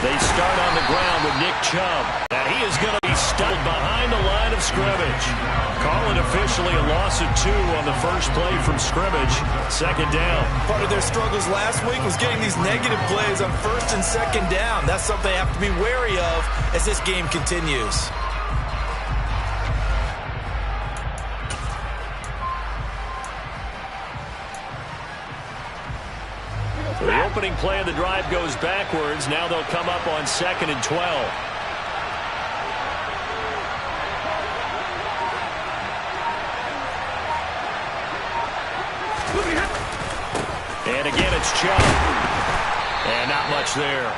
They start on the ground with Nick Chubb. And he is going to be stuck behind the line of scrimmage. Call it officially a loss of 2 on the first play from scrimmage. Second down. Part of their struggles last week was getting these negative plays on first and second down. That's something they have to be wary of as this game continues. The opening play of the drive goes backwards. Now they'll come up on 2nd and 12. And again, it's Chubb. And not much there.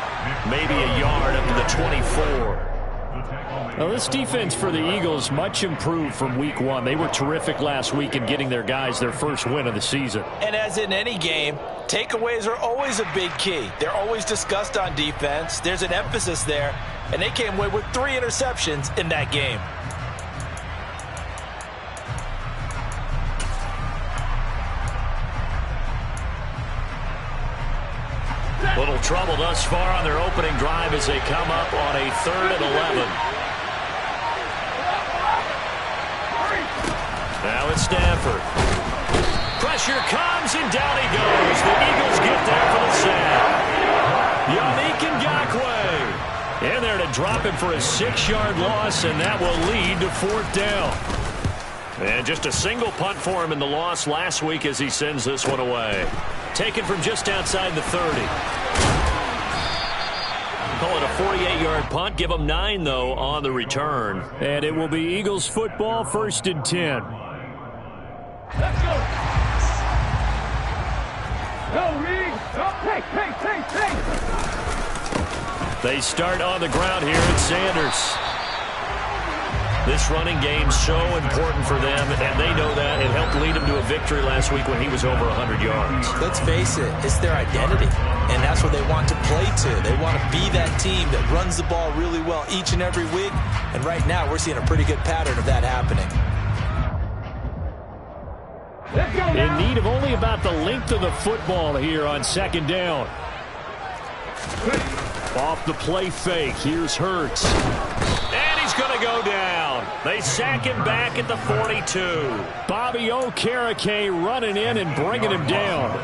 Maybe a yard up to the 24. Well, this defense for the Eagles much improved from week 1. They were terrific last week in getting their guys their first win of the season. And as in any game, takeaways are always a big key. They're always discussed on defense. There's an emphasis there. And they came away with 3 interceptions in that game. Little trouble thus far on their opening drive as they come up on a 3rd and 11. Now it's Stanford. Pressure comes and down he goes. The Eagles get there for the sack. Yannick Ngakoue in there to drop him for a 6-yard loss, and that will lead to 4th down. And just a single punt for him in the loss last week as he sends this one away. Taken from just outside the 30. Call it a 48-yard punt. Give them 9, though, on the return. And it will be Eagles football, 1st and 10. Let's go. Go, Reed. Hey. They start on the ground here at Sanders. This running game so important for them, and they know that. It helped lead them to a victory last week when he was over 100 yards. Let's face it, it's their identity, and that's what they want to play to. They want to be that team that runs the ball really well each and every week, and right now we're seeing a pretty good pattern of that happening. In need of only about the length of the football here on 2nd down. Off the play fake, here's Hurts. And he's going to go down. They sack him back at the 42. Bobby Okereke running in and bringing him down.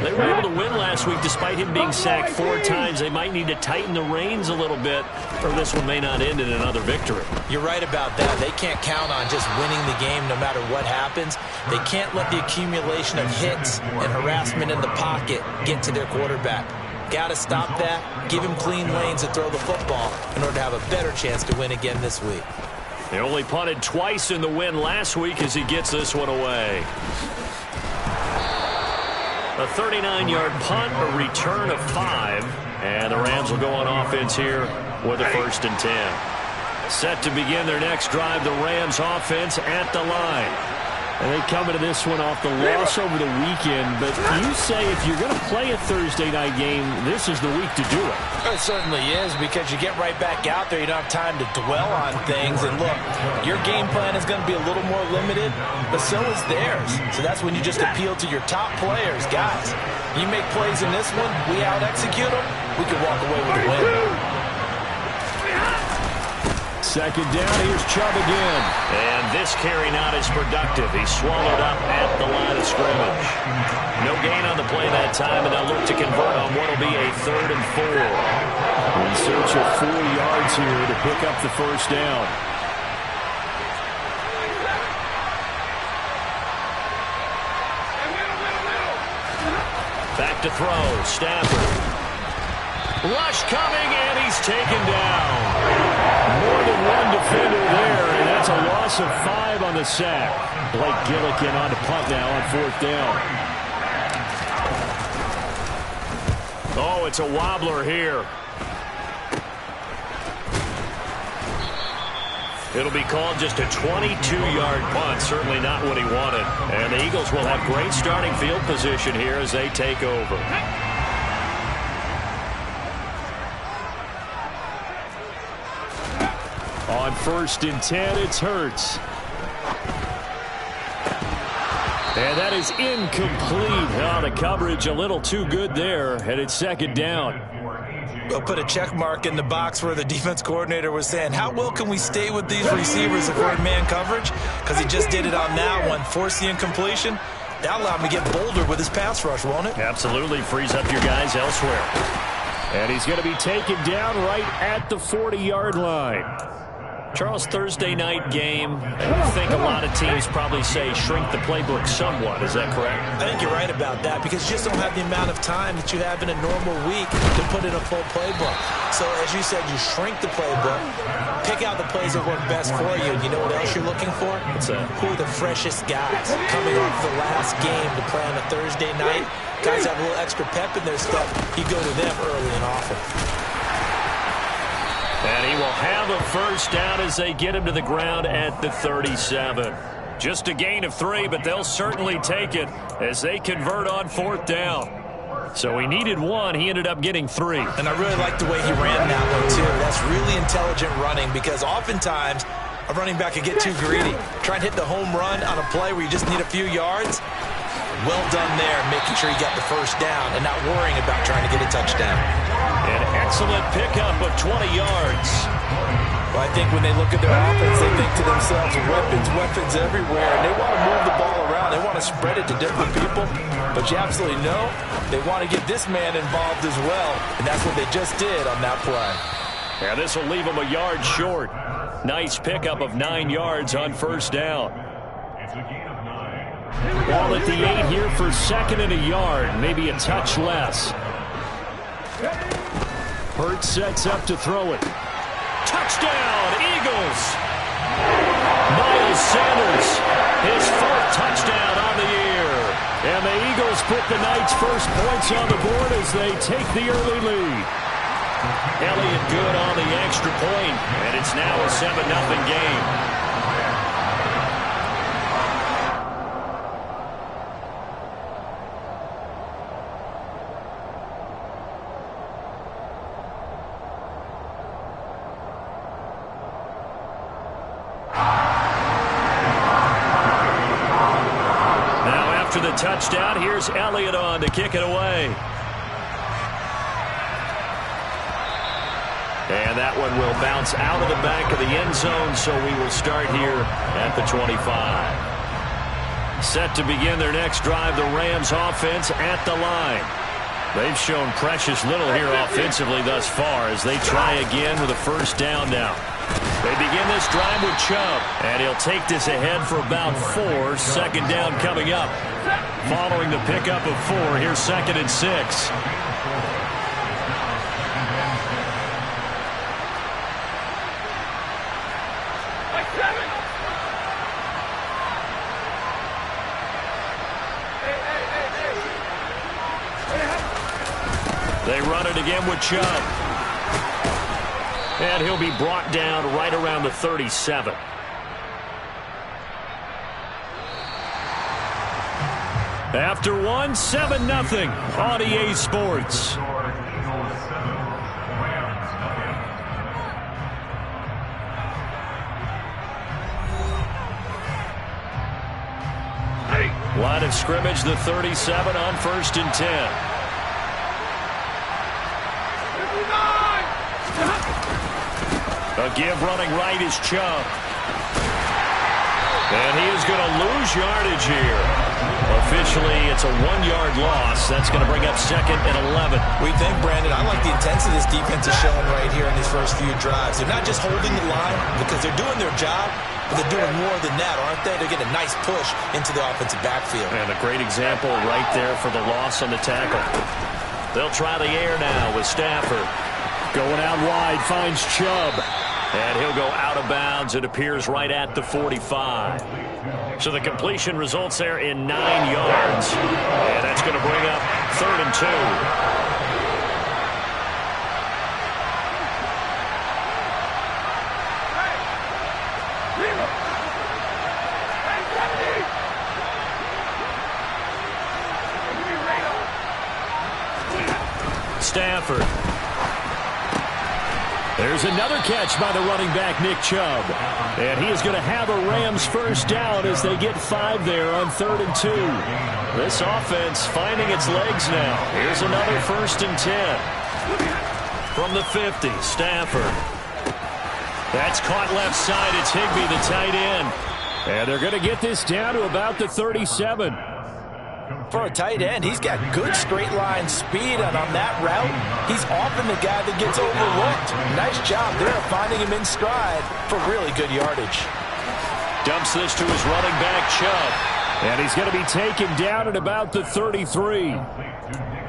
They were able to win last week despite him being sacked 4 times. They might need to tighten the reins a little bit, or this one may not end in another victory. You're right about that. They can't count on just winning the game no matter what happens. They can't let the accumulation of hits and harassment in the pocket get to their quarterback. Got to stop that, give him clean lanes to throw the football in order to have a better chance to win again this week. They only punted twice in the win last week as he gets this one away. A 39-yard punt, a return of 5, and the Rams will go on offense here with a 1st and 10. Set to begin their next drive, the Rams offense at the line. And they come into this one off the loss over the weekend, but you say if you're going to play a Thursday night game, this is the week to do it. It certainly is, because you get right back out there. You don't have time to dwell on things. And look, your game plan is going to be a little more limited, but so is theirs. So that's when you just appeal to your top players. Guys, you make plays in this one, we out-execute them, we can walk away with a win. 2nd down, here's Chubb again. And this carry not as productive. He's swallowed up at the line of scrimmage. No gain on the play that time, and they'll look to convert on what will be a 3rd and 4. In search of 4 yards here to pick up the 1st down. Back to throw, Stafford. Rush coming, and he's taken down. More than one defender there, and that's a loss of 5 on the sack. Blake Gillikin on the punt now on 4th down. Oh, it's a wobbler here. It'll be called just a 22-yard punt. Certainly not what he wanted. And the Eagles will have great starting field position here as they take over. On 1st and 10, it's Hurts. And that is incomplete. Oh, the coverage a little too good there, and it's second down. We'll put a check mark in the box where the defense coordinator was saying, how well can we stay with these receivers if we're in man coverage? Because he just did it on that one, forced the incompletion. That allowed him to get bolder with his pass rush, won't it? Absolutely frees up your guys elsewhere. And he's going to be taken down right at the 40-yard line. Charles, Thursday night game, I think a lot of teams probably say shrink the playbook somewhat. Is that correct? I think you're right about that because you just don't have the amount of time that you have in a normal week to put in a full playbook. So, as you said, you shrink the playbook, pick out the plays that work best for you. You know what else you're looking for? What's that? Who are the freshest guys coming off the last game to play on a Thursday night? Guys have a little extra pep in their step. You go to them early and often. And he will have a first down as they get him to the ground at the 37. Just a gain of 3, but they'll certainly take it as they convert on fourth down. So he needed 1. He ended up getting 3. And I really like the way he ran that one, too. That's really intelligent running because oftentimes a running back can get too greedy. Try and hit the home run on a play where you just need a few yards. Well done there, making sure you got the first down and not worrying about trying to get a touchdown. An excellent pickup of 20 yards. Well, I think when they look at their offense, they think to themselves, weapons everywhere, and they want to move the ball around. They want to spread it to different people, but you absolutely know they want to get this man involved as well, and that's what they just did on that play. Yeah, this will leave him a yard short. Nice pickup of 9 yards on first down. Ball at the 8 here for second and a yard, maybe a touch less. Hurts sets up to throw it. Touchdown, Eagles! Miles Sanders, his 4th touchdown on the year. And the Eagles put the night's first points on the board as they take the early lead. Elliott good on the extra point, and it's now a 7-0 game. Touchdown. Here's Elliott on to kick it away. And that one will bounce out of the back of the end zone, so we will start here at the 25. Set to begin their next drive, the Rams offense at the line. They've shown precious little here offensively thus far as they try again with a first down now. They begin this drive with Chubb, and he'll take this ahead for about 4. Second down coming up. Following the pickup of 4, here's 2nd and 6. They run it again with Chubb. And he'll be brought down right around the 37. After 1, 7-0 on EA Sports. Line of scrimmage, the 37 on 1st and 10. A give running right is Chubb. And he is going to lose yardage here. Officially, it's a 1-yard loss. That's going to bring up 2nd and 11. We think, Brandon, I like the intensity this defense is showing right here in these first few drives. They're not just holding the line because they're doing their job, but they're doing more than that, aren't they? They're getting a nice push into the offensive backfield. And a great example right there for the loss on the tackle. They'll try the air now with Stafford. Going out wide, finds Chubb. And he'll go out of bounds. It appears right at the 45. So the completion results there in 9 yards. And that's going to bring up 3rd and 2. Stafford. There's another catch by the running back, Nick Chubb. And he is going to have a Rams first down as they get 5 there on 3rd and 2. This offense finding its legs now. Here's another 1st and 10. From the 50, Stafford. That's caught left side. It's Higbee, the tight end. And they're going to get this down to about the 37. For a tight end, he's got good straight line speed, and on that route, he's often the guy that gets overlooked. Nice job there finding him in stride for really good yardage. Dumps this to his running back, Chubb. And he's going to be taken down at about the 33.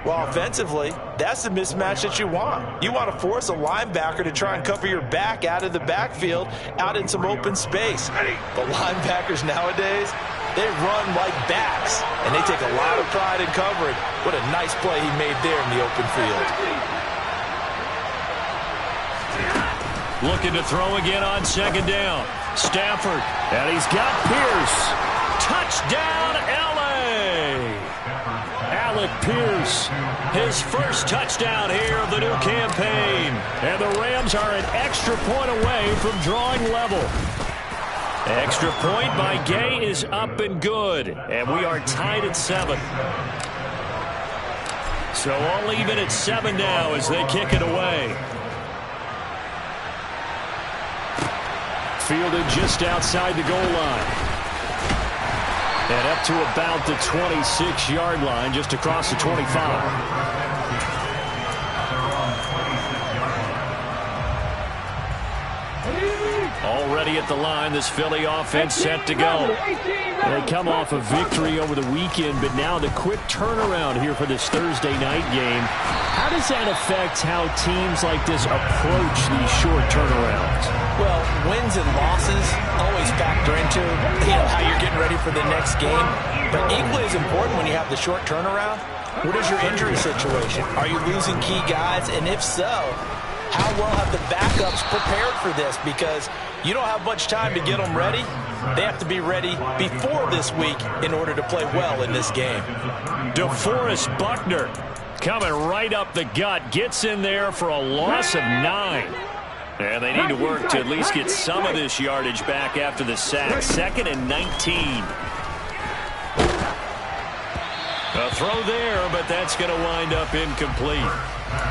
Well, offensively, that's the mismatch that you want. You want to force a linebacker to try and cover your back out of the backfield, out in some open space. But linebackers nowadays, they run like backs, and they take a lot of pride in covering. What a nice play he made there in the open field. Looking to throw again on 2nd down. Stafford, and he's got Pierce. Touchdown, L.A. Alec Pierce, his first touchdown here of the new campaign. And the Rams are an extra point away from drawing level. Extra point by Gay is up and good. And we are tied at 7. So all even at 7 now as they kick it away. Fielded just outside the goal line. And up to about the 26-yard line, just across the 25. Already at the line, this Philly offense set to go. They come off a victory over the weekend, but now the quick turnaround here for this Thursday night game. How does that affect how teams like this approach these short turnarounds? Well, wins and losses always factor into how you're getting ready for the next game. But equally as important when you have the short turnaround, what is your injury situation? Are you losing key guys? And if so, how well have the backups prepared for this? Because you don't have much time to get them ready. They have to be ready before this week in order to play well in this game. DeForest Buckner coming right up the gut. Gets in there for a loss of 9. And they need to work to at least get some of this yardage back after the sack. 2nd and 19. A throw there, but that's going to wind up incomplete.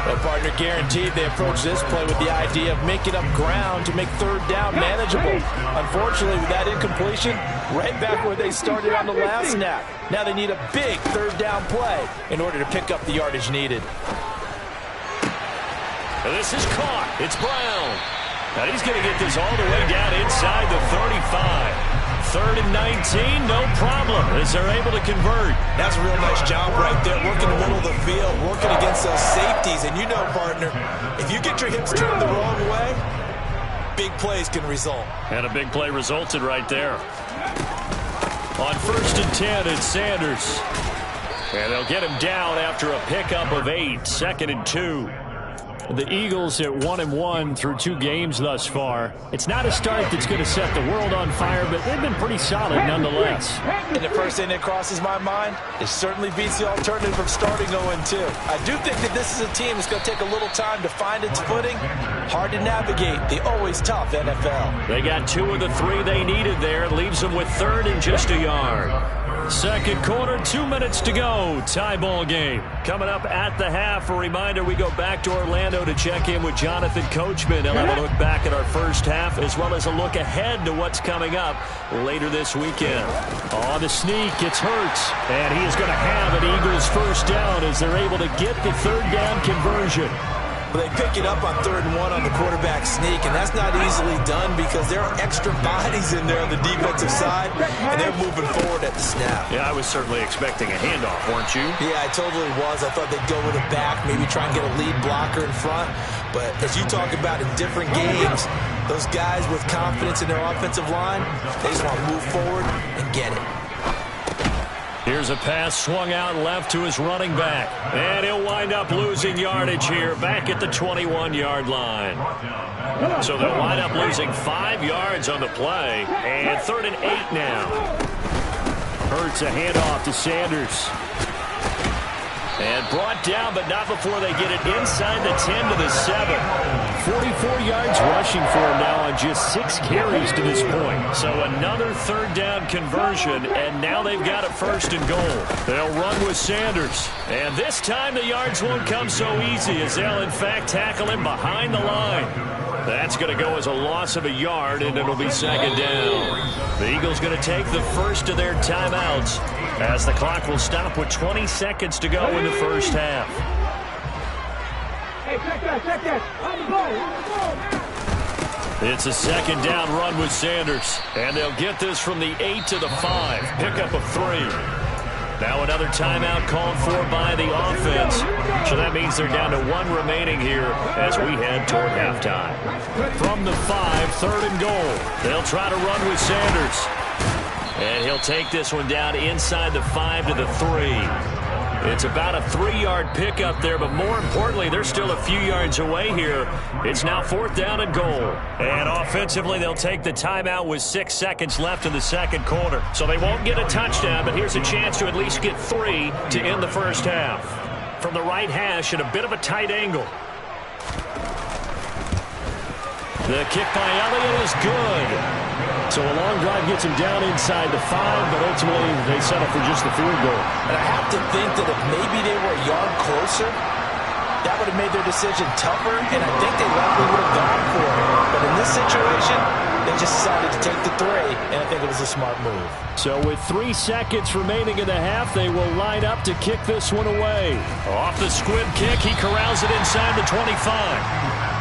Well, partner, guaranteed they approach this play with the idea of making up ground to make 3rd down manageable. Unfortunately, with that incompletion, right back where they started on the last snap. Now they need a big 3rd down play in order to pick up the yardage needed. This is caught. It's Brown. And he's going to get this all the way down inside the 35. 3rd and 19, no problem, as they're able to convert. That's a real nice job right there, working the middle of the field, working against those safeties. And you know, partner, if you get your hips turned the wrong way, big plays can result. And a big play resulted right there. On 1st and 10, it's Sanders. And they'll get him down after a pickup of 8, 2nd and 2. The Eagles at 1-1 through 2 games thus far. It's not a start that's going to set the world on fire, but they've been pretty solid nonetheless. And the first thing that crosses my mind, it certainly beats the alternative of starting 0-2. I do think that this is a team that's going to take a little time to find its footing. Hard to navigate the always tough NFL. They got 2 of the 3 they needed there. It leaves them with 3rd and just a yard. 2nd quarter, 2 minutes to go. Tie ball game. Coming up at the half, a reminder, we go back to Orlando to check in with Jonathan Coachman. He'll have a look back at our first half as well as a look ahead to what's coming up later this weekend. On the sneak, it's Hurts. And he is going to have an Eagles first down as they're able to get the 3rd down conversion. They pick it up on 3rd and 1 on the quarterback sneak, and that's not easily done because there are extra bodies in there on the defensive side, and they're moving forward at the snap. Yeah, I was certainly expecting a handoff, weren't you? Yeah, I totally was. I thought they'd go with a back, maybe try and get a lead blocker in front. But as you talk about in different games, those guys with confidence in their offensive line, they just want to move forward and get it. Here's a pass swung out left to his running back. And he'll wind up losing yardage here back at the 21-yard line. So they'll wind up losing 5 yards on the play. And 3rd and 8 now. Hurts a handoff to Sanders. And brought down, but not before they get it inside the 10 to the 7. 44 yards rushing for him now on just 6 carries to this point. So another third down conversion, and now they've got a 1st and goal. They'll run with Sanders. And this time the yards won't come so easy as they'll, in fact, tackle him behind the line. That's going to go as a loss of a yard, and it'll be 2nd down. The Eagles going to take the first of their timeouts as the clock will stop with 20 seconds to go in the first half. Hey, check that. On the ball. It's a 2nd down run with Sanders, and they'll get this from the 8 to the 5. Pickup of 3. Now another timeout called for by the offense. So that means they're down to 1 remaining here as we head toward halftime. From the 5, 3rd and goal. They'll try to run with Sanders. And he'll take this one down inside the 5 to the 3. It's about a 3-yard pickup there, but more importantly, they're still a few yards away here. It's now 4th down and goal. And offensively, they'll take the timeout with 6 seconds left in the 2nd quarter. So they won't get a touchdown, but here's a chance to at least get 3 to end the first half. From the right hash at a bit of a tight angle. The kick by Elliott is good. So a long drive gets him down inside the 5, but ultimately they settle for just the field goal. And I have to think that if maybe they were a yard closer, that would have made their decision tougher, and I think they likely would have gone for it. But in this situation, they just decided to take the 3, and I think it was a smart move. So with 3 seconds remaining in the half, they will line up to kick this one away. Off the squib kick, he corrals it inside the 25.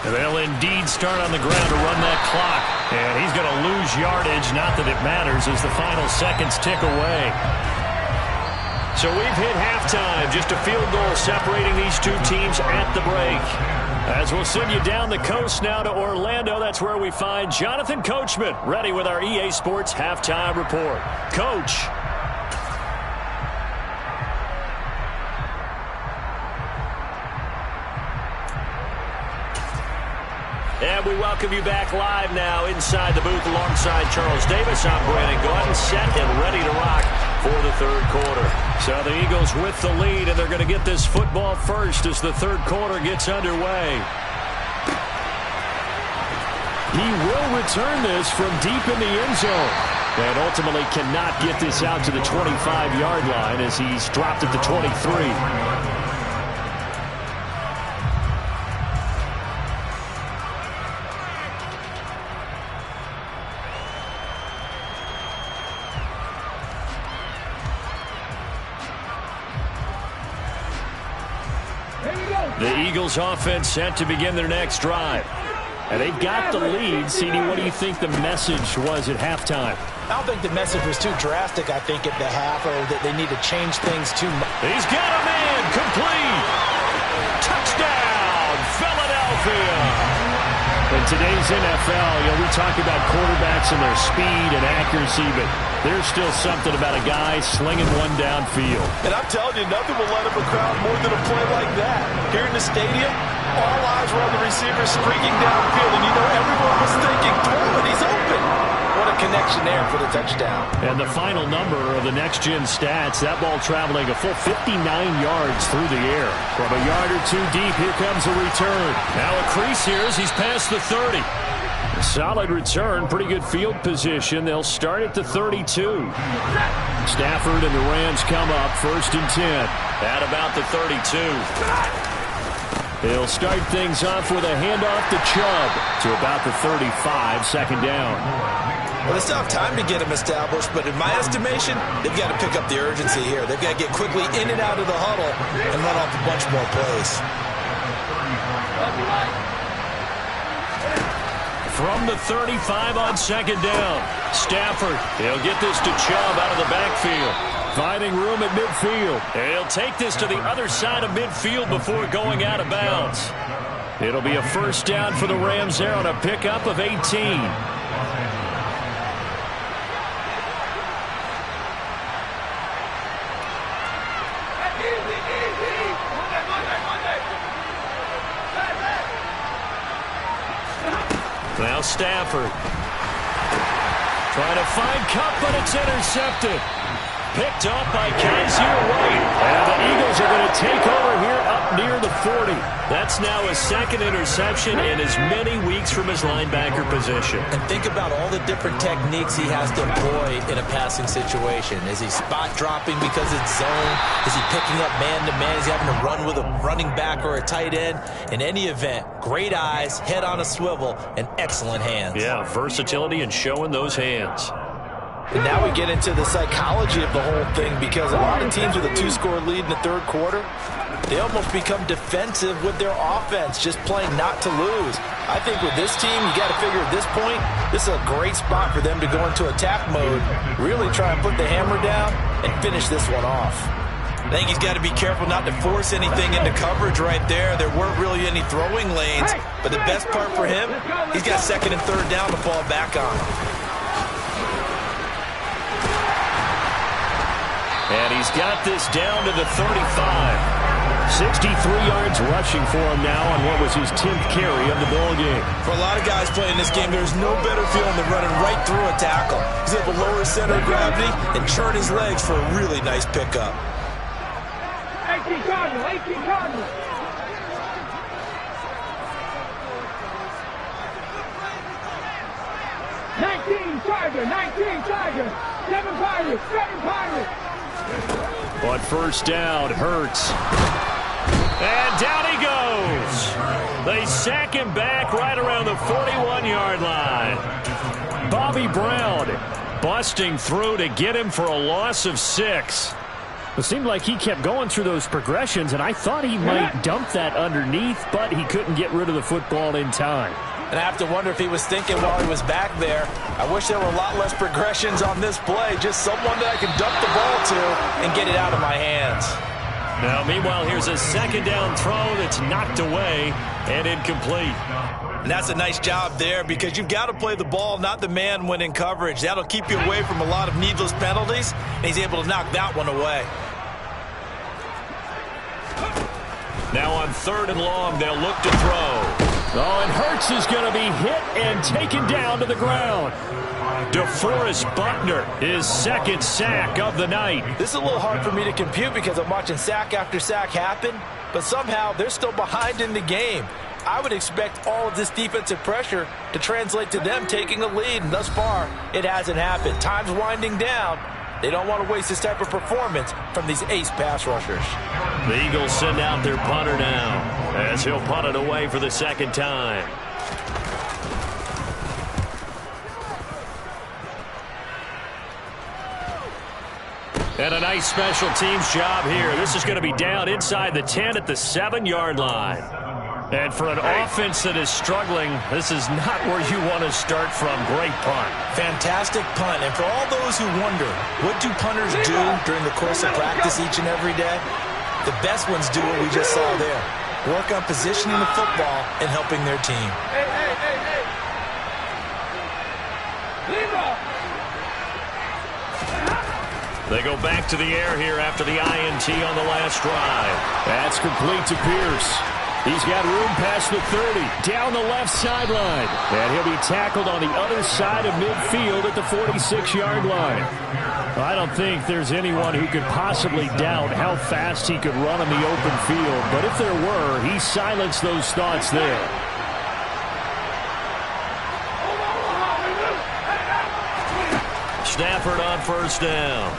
They'll indeed start on the ground to run that clock. And he's going to lose yardage, not that it matters, as the final seconds tick away. So we've hit halftime. Just a field goal separating these two teams at the break. As we'll send you down the coast now to Orlando, that's where we find Jonathan Coachman, ready with our EA Sports Halftime Report. Coach. And we welcome you back live now inside the booth alongside Charles Davis. I'm Brandon Gaudin, set and ready to rock for the third quarter. So the Eagles with the lead, and they're going to get this football first as the third quarter gets underway. He will return this from deep in the end zone. And ultimately cannot get this out to the 25-yard line as he's dropped at the 23. The Eagles offense set to begin their next drive. And they've got the lead. CD, what do you think the message was at halftime? I don't think the message was too drastic, I think, at the half, or that they need to change things too much. He's got a man complete. Touchdown, Philadelphia. In today's NFL, we talk about quarterbacks and their speed and accuracy, but there's still something about a guy slinging one downfield. And I'm telling you, nothing will light up a crowd more than a play like that. Here in the stadium, all eyes were on the receiver streaking downfield, and everyone was thinking, throw it, he's open. What a connection there for the touchdown. And the final number of the next-gen stats, that ball traveling a full 59 yards through the air. From a yard or two deep, here comes a return. Now a crease here as he's past the 30. A solid return, pretty good field position. They'll start at the 32. Stafford and the Rams come up 1st and 10. At about the 32. They'll start things off with a handoff to Chubb to about the 35, 2nd down. Well, they still have time to get him established, but in my estimation, they've got to pick up the urgency here. They've got to get quickly in and out of the huddle and run off a bunch more plays. From the 35 on 2nd down. Stafford, he'll get this to Chubb out of the backfield. Finding room at midfield. And he'll take this to the other side of midfield before going out of bounds. It'll be a first down for the Rams there on a pickup of 18. Now Stafford. Trying to find Kupp, but it's intercepted. Picked up by Kaiser White. And the Eagles are going to take over here up near the 40. That's now his second interception in as many weeks from his linebacker position. And think about all the different techniques he has to employ in a passing situation. Is he spot dropping because it's zone? Is he picking up man-to-man? Is he having to run with a running back or a tight end? In any event, great eyes, head on a swivel, and excellent hands. Yeah, versatility and showing those hands. And now we get into the psychology of the whole thing, because a lot of teams with a 2-score lead in the third quarter, they almost become defensive with their offense, just playing not to lose. I think with this team, you got to figure at this point, this is a great spot for them to go into attack mode, really try and put the hammer down and finish this one off. I think he's got to be careful not to force anything into coverage right there. There weren't really any throwing lanes, but the best part for him, he's got second and third down to fall back on. And he's got this down to the 35. 63 yards rushing for him now on what was his 10th carry of the ball game. For a lot of guys playing this game, there's no better feeling than running right through a tackle. He's able to lower his center of gravity and churn his legs for a really nice pickup. 18 Cardinals, 18 Cardinals. Tiger, 19 Tiger, 7 Pirates, 7 Pirates. But first down, Hurts. And down he goes. They sack him back right around the 41-yard line. Bobby Brown busting through to get him for a loss of 6. It seemed like he kept going through those progressions, and I thought he might dump that underneath, but he couldn't get rid of the football in time. And I have to wonder if he was thinking while he was back there, I wish there were a lot less progressions on this play, just someone that I can dump the ball to and get it out of my hands. Now, meanwhile, here's a second down throw that's knocked away and incomplete. And that's a nice job there, because you've got to play the ball, not the man when in coverage. That'll keep you away from a lot of needless penalties, and he's able to knock that one away. Now on 3rd and long, they'll look to throw. Oh, and Hurts is going to be hit and taken down to the ground. DeForest Buckner, his second sack of the night. This is a little hard for me to compute because I'm watching sack after sack happen, but somehow they're still behind in the game. I would expect all of this defensive pressure to translate to them taking a lead, and thus far, it hasn't happened. Time's winding down. They don't want to waste this type of performance from these ace pass rushers. The Eagles send out their punter now, as he'll punt it away for the second time. And a nice special teams job here. This is going to be down inside the 10 at the 7-yard line. And for an offense that is struggling, this is not where you want to start from. Great punt. Fantastic punt. And for all those who wonder, what do punters do during the course of practice each and every day? The best ones do what we just saw there. Work on positioning the football and helping their team. They go back to the air here after the INT on the last drive. That's complete to Pierce. He's got room past the 30, down the left sideline. And he'll be tackled on the other side of midfield at the 46-yard line. I don't think there's anyone who could possibly doubt how fast he could run in the open field. But if there were, he silenced those thoughts there. Stafford on first down.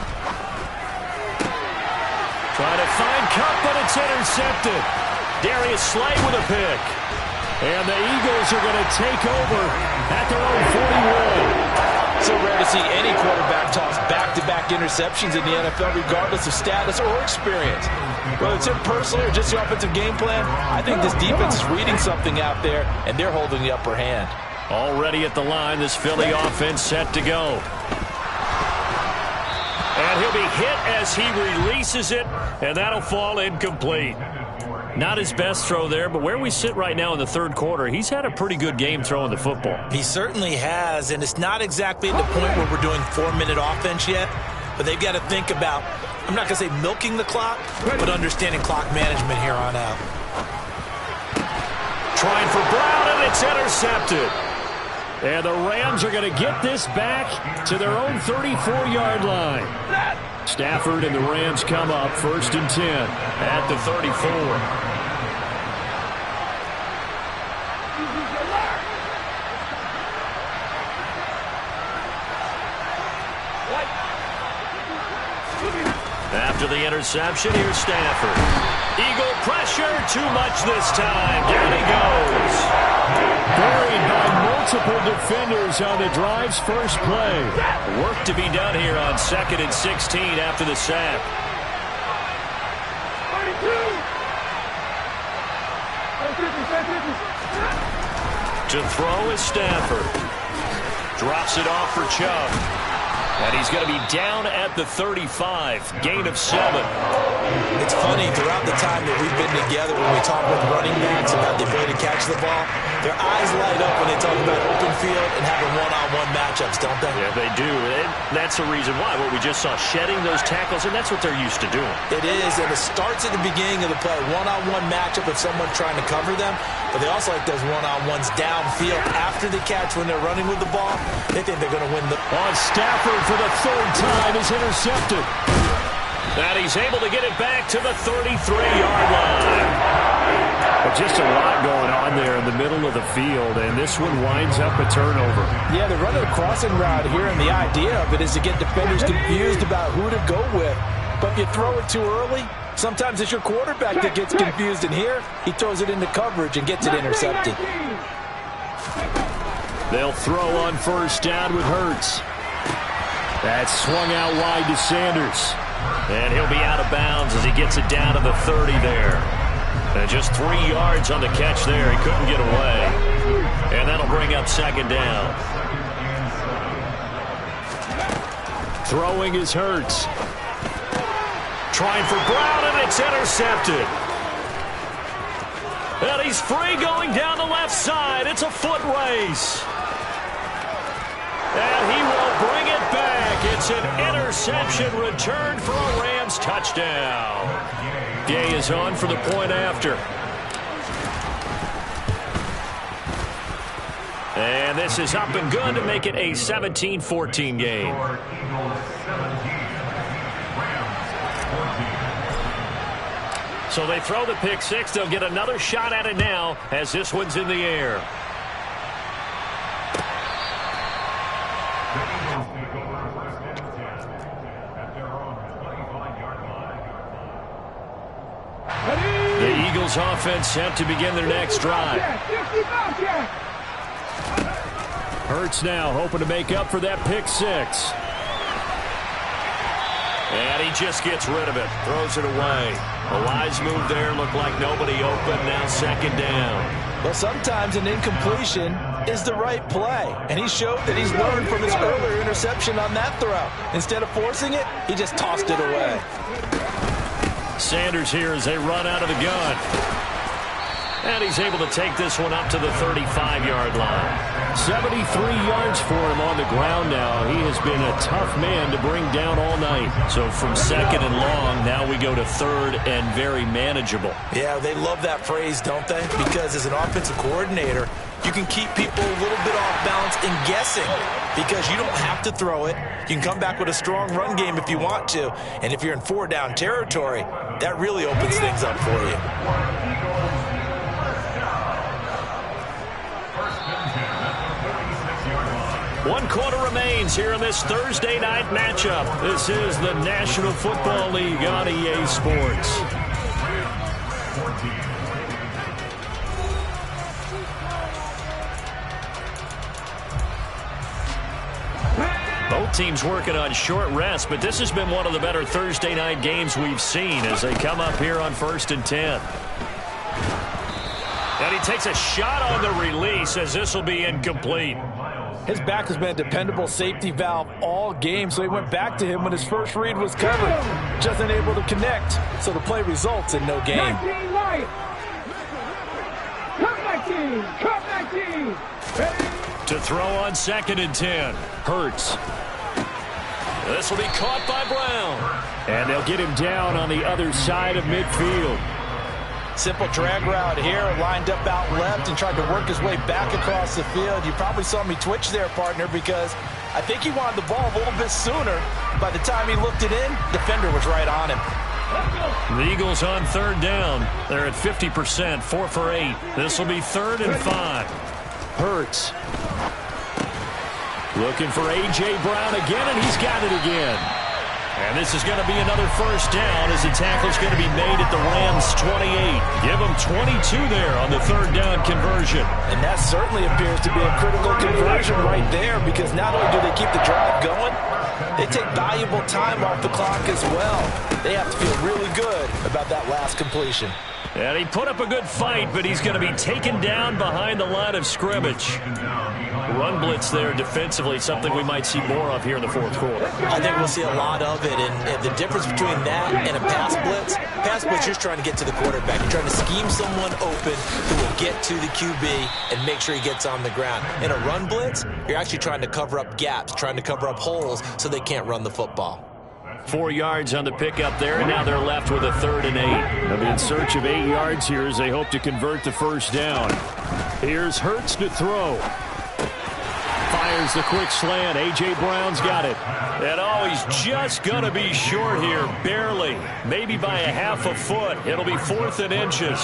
Trying to find Kupp, but it's intercepted. Darius Slay with a pick. And the Eagles are going to take over at their own 41. So rare to see any quarterback toss back-to-back interceptions in the NFL, regardless of status or experience. Whether it's him personally or just the offensive game plan, I think this defense is reading something out there, and they're holding the upper hand. Already at the line, this Philly offense set to go. And he'll be hit as he releases it, and that'll fall incomplete. Not his best throw there, but where we sit right now in the third quarter, he's had a pretty good game throwing the football. He certainly has, and it's not exactly at the point where we're doing 4-minute offense yet, but they've got to think about, I'm not going to say milking the clock, but understanding clock management here on out. Trying for Brown, and it's intercepted. And the Rams are going to get this back to their own 34-yard line. Stafford and the Rams come up 1st and 10 at the 34. After the interception, here's Stafford. Eagle pressure, too much this time. Down he goes. Buried by multiple defenders on the drive's first play. Work to be done here on 2nd and 16 after the sack. 32. To throw is Stafford. Drops it off for Chubb. And he's going to be down at the 35, gain of 7. It's funny, throughout the time that we've been together, when we talk with running backs about the ability to catch the ball, their eyes light up when they talk about open field and having one-on-one matchups, don't they? Yeah, they do. And that's the reason why. What we just saw, shedding those tackles, and that's what they're used to doing. It is, and it starts at the beginning of the play, one-on-one matchup if someone's trying to cover them, but they also like those one-on-ones downfield after the catch when they're running with the ball. They think they're going to win the... On Stafford for the 3rd time is intercepted. And he's able to get it back to the 33-yard line. But just a lot going on there in the middle of the field, and this one winds up a turnover. Yeah, they're running a crossing route here, and the idea of it is to get defenders confused about who to go with. But if you throw it too early, sometimes it's your quarterback that gets confused, and here he throws it into coverage and gets it intercepted. They'll throw on 1st down with Hurts. That's swung out wide to Sanders. And he'll be out of bounds as he gets it down to the 30 there. And just 3 yards on the catch there. He couldn't get away. And that'll bring up 2nd down. Throwing is Hurts. Trying for Brown, and it's intercepted. And he's free going down the left side. It's a foot race. And he will bring it back. It's an interception return for a Rams touchdown. Gay is on for the point after. And this is up and good to make it a 17-14 game. So they throw the pick six. They'll get another shot at it now as this one's in the air. The Eagles offense set to begin their next drive. Hurts now hoping to make up for that pick six. And he just gets rid of it. Throws it away. A wise move there. Looked like nobody open. Now 2nd down. Well, sometimes an incompletion is the right play. And he showed that he's learned from his earlier interception on that throw. Instead of forcing it, he just tossed it away. Sanders here as they run out of the gun. And he's able to take this one up to the 35-yard line. 73 yards for him on the ground now. He has been a tough man to bring down all night. So from 2nd and long, now we go to 3rd and very manageable. Yeah, they love that phrase, don't they? Because as an offensive coordinator, you can keep people a little bit off balance and guessing because you don't have to throw it. You can come back with a strong run game if you want to. And if you're in 4-down territory, that really opens things up for you. One quarter remains here in this Thursday night matchup. This is the National Football League on EA Sports. Both teams working on short rest, but this has been one of the better Thursday night games we've seen as they come up here on 1st and 10. And he takes a shot on the release as this will be incomplete. His back has been a dependable safety valve all game, so he went back to him when his first read was covered. Just unable to connect, so the play results in no gain. 19. Cup 19. Ready? To throw on 2nd and 10. Hurts. This will be caught by Brown. And they'll get him down on the other side of midfield. Simple drag route here, lined up out left and tried to work his way back across the field. You probably saw me twitch there, partner, because I think he wanted the ball a little bit sooner. By the time he looked it in, defender was right on him. The Eagles on 3rd down. They're at 50%, 4 for 8. This will be 3rd and 5. Hurts. Looking for A.J. Brown again, and he's got it again. And this is going to be another 1st down as the tackle's going to be made at the Rams' 28. Give them 22 there on the 3rd down conversion. And that certainly appears to be a critical conversion right there, because not only do they keep the drive going, they take valuable time off the clock as well. They have to feel really good about that last completion. And he put up a good fight, but he's going to be taken down behind the line of scrimmage. Run blitz there defensively, something we might see more of here in the 4th quarter. I think we'll see a lot of it, and the difference between that and a pass blitz, you're just trying to get to the quarterback. You're trying to scheme someone open who will get to the QB and make sure he gets on the ground. In a run blitz, you're actually trying to cover up gaps, trying to cover up holes so they can't run the football. 4 yards on the pickup there, and now they're left with a 3rd and 8. They'll be in search of 8 yards here as they hope to convert the 1st down. Here's Hurts to throw. Fires the quick slant. A.J. Brown's got it. And he's just going to be short here, barely. Maybe by a half a foot. It'll be 4th and inches.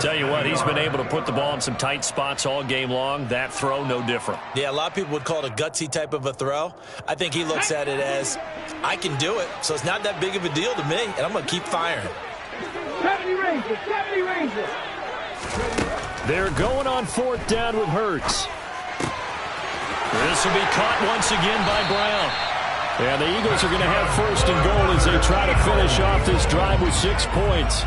Tell you what, he's been able to put the ball in some tight spots all game long. That throw, no different. Yeah, a lot of people would call it a gutsy type of a throw. I think he looks at it as, I can do it, so it's not that big of a deal to me, and I'm going to keep firing. 70 Rangers, 70 Rangers. They're going on 4th down with Hurts. This will be caught once again by Brown. And the Eagles are going to have 1st and goal as they try to finish off this drive with 6 points.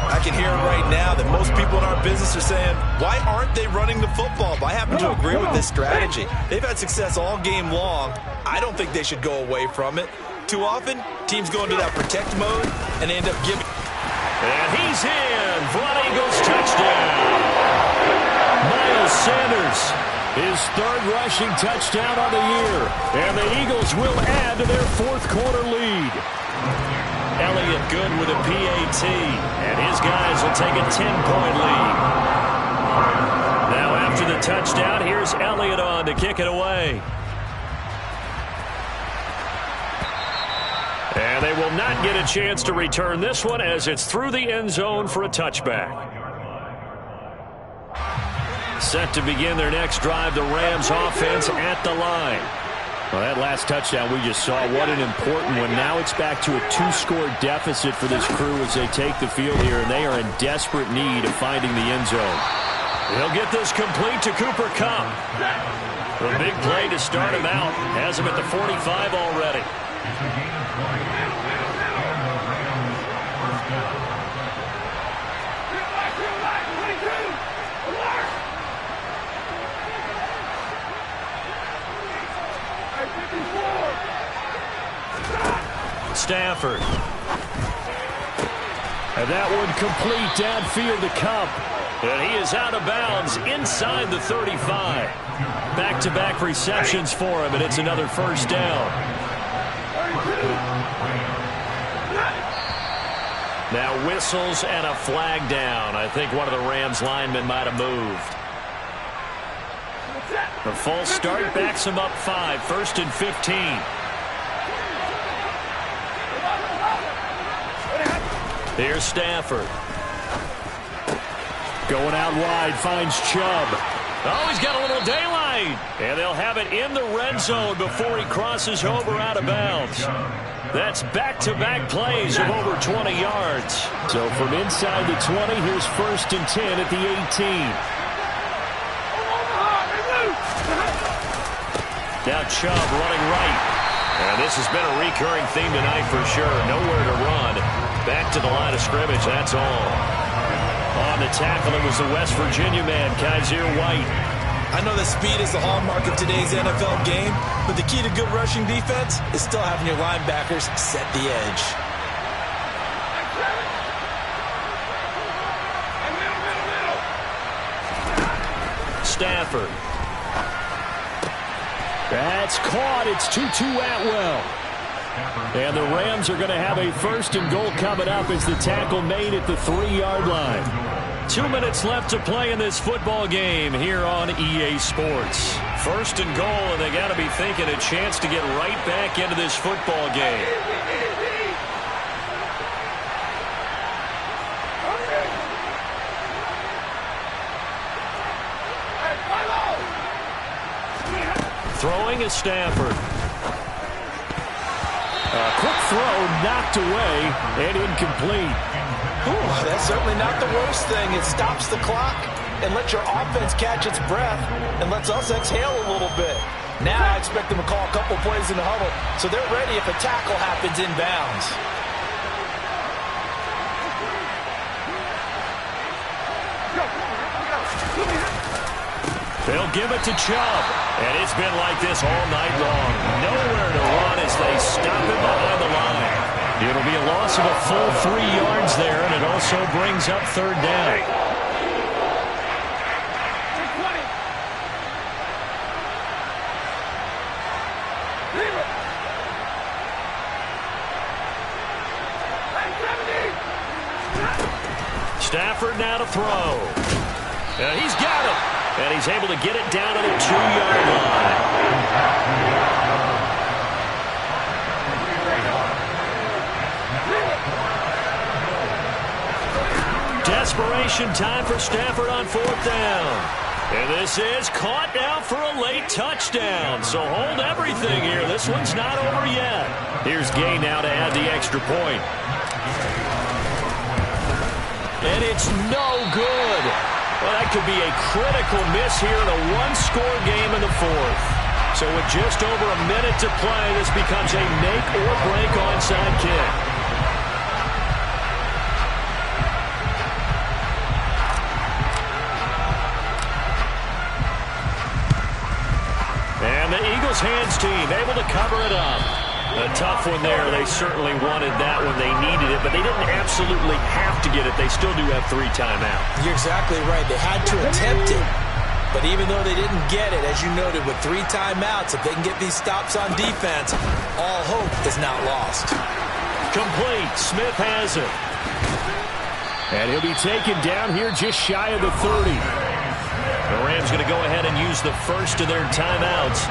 I can hear it right now that most people in our business are saying, why aren't they running the football? But I happen to agree with this strategy. They've had success all game long. I don't think they should go away from it. Too often, teams go into that protect mode and they end up giving. And he's in for an Eagles touchdown. Miles Sanders, his 3rd rushing touchdown on the year. And the Eagles will add to their 4th quarter lead. Elliott good with a PAT, and his guys will take a 10-point lead. Now after the touchdown, here's Elliott on to kick it away. And they will not get a chance to return this one as it's through the end zone for a touchback. Set to begin their next drive, the Rams offense at the line. Well, that last touchdown we just saw, what an important one. Now it's back to a 2-score deficit for this crew as they take the field here, and they are in desperate need of finding the end zone. He'll get this complete to Cooper Kupp. A big play to start him out. Has him at the 45 already. Stafford. And that one complete downfield to Kupp. And he is out of bounds inside the 35. Back-to-back receptions for him, and it's another 1st down. Now whistles and a flag down. I think one of the Rams linemen might have moved. The false start backs him up 5, 1st and 15. Here's Stafford. Going out wide, finds Chubb. Oh, he's got a little daylight. And they'll have it in the red zone before he crosses over out of bounds. That's back-to-back plays of over 20 yards. So from inside the 20, here's 1st and 10 at the 18. Now Chubb running right. And this has been a recurring theme tonight for sure. Nowhere to run. Back to the line of scrimmage, that's all. On the tackle, it was the West Virginia man, Kaiser White. I know that speed is the hallmark of today's NFL game, but the key to good rushing defense is still having your linebackers set the edge. Stafford. That's caught. It's Tutu Atwell. And the Rams are going to have a 1st and goal coming up as the tackle made at the 3-yard line. 2 minutes left to play in this football game here on EA Sports. 1st and goal, and they got to be thinking a chance to get right back into this football game. Throwing is Stafford. A quick throw knocked away and incomplete. Ooh, that's certainly not the worst thing. It stops the clock and lets your offense catch its breath and lets us exhale a little bit. Now I expect them to call a couple plays in the huddle so they're ready if a tackle happens inbounds. They'll give it to Chubb. And it's been like this all night long. Nowhere to run as they stop him behind the line. It'll be a loss of a full 3 yards there, and it also brings up 3rd down. Stafford now to throw. And he's got it. And he's able to get it down to the 2-yard line. Desperation time for Stafford on 4th down. And this is caught now for a late touchdown. So hold everything here. This one's not over yet. Here's Gay now to add the extra point. And it's no good. Well, that could be a critical miss here in a 1-score game in the 4th. So with just over a minute to play, this becomes a make-or-break onside kick. And the Eagles hands team able to cover it up. A tough one there. They certainly wanted that when they needed it, but they didn't absolutely have to get it. They still do have 3 timeouts. You're exactly right. They had to attempt it. But even though they didn't get it, as you noted, with 3 timeouts, if they can get these stops on defense, all hope is not lost. Complete. Smith has it. And he'll be taken down here just shy of the 30. The Rams going to go ahead and use the first of their timeouts,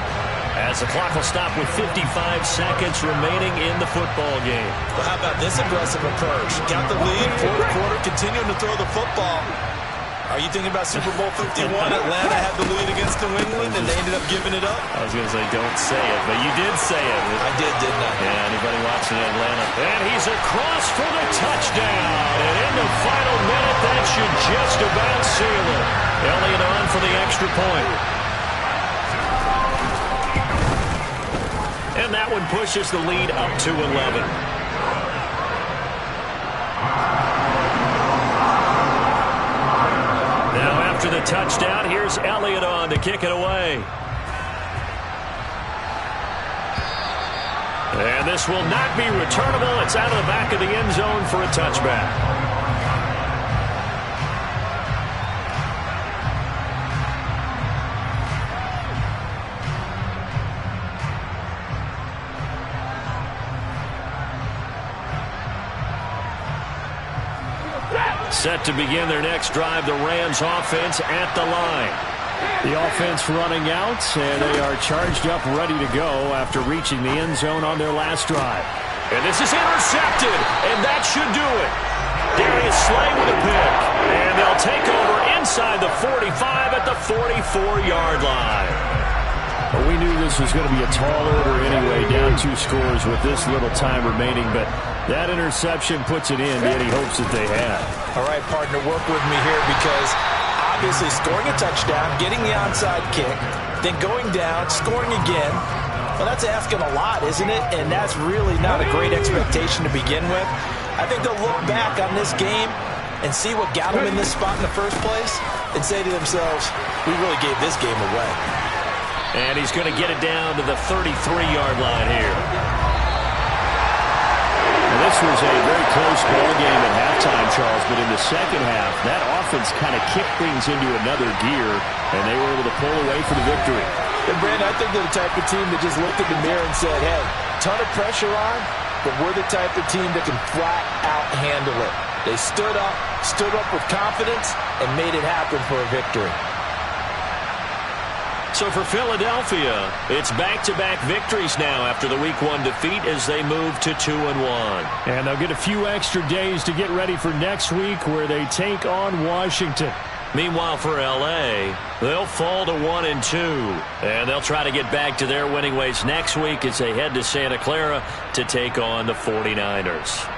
as the clock will stop with 55 seconds remaining in the football game. Well, how about this aggressive approach? Got the lead, 4th quarter, continuing to throw the football. Are you thinking about Super Bowl 51? Atlanta had the lead against New England, and they ended up giving it up? I was going to say, don't say it, but you did say it. I did, didn't I? Yeah, anybody watching Atlanta. And he's across for the touchdown. And in the final minute, that should just about seal it. Elliott on for the extra point. And that one pushes the lead up to 11. Now after the touchdown, here's Elliott on to kick it away. And this will not be returnable. It's out of the back of the end zone for a touchback. Set to begin their next drive, the Rams offense at the line. The offense running out, and they are charged up, ready to go after reaching the end zone on their last drive. And this is intercepted, and that should do it. Darius Slay with a pick, and they'll take over inside the 45 at the 44-yard line. Well, we knew this was going to be a tall order anyway, down 2 scores with this little time remaining, but that interception puts it in to any hopes that they had. All right, partner, work with me here because obviously scoring a touchdown, getting the onside kick, then going down, scoring again, well, that's asking a lot, isn't it? And that's really not a great expectation to begin with. I think they'll look back on this game and see what got them in this spot in the first place and say to themselves, we really gave this game away. And he's going to get it down to the 33-yard line here. This was a very close ball game at halftime, Charles, but in the second half, that offense kind of kicked things into another gear, and they were able to pull away for the victory. And, Brandon, I think they're the type of team that just looked in the mirror and said, hey, ton of pressure on, but we're the type of team that can flat out handle it. They stood up with confidence, and made it happen for a victory. So for Philadelphia, it's back-to-back victories now after the Week 1 defeat as they move to 2-1. And they'll get a few extra days to get ready for next week where they take on Washington. Meanwhile, for L.A., they'll fall to 1-2. And they'll try to get back to their winning ways next week as they head to Santa Clara to take on the 49ers.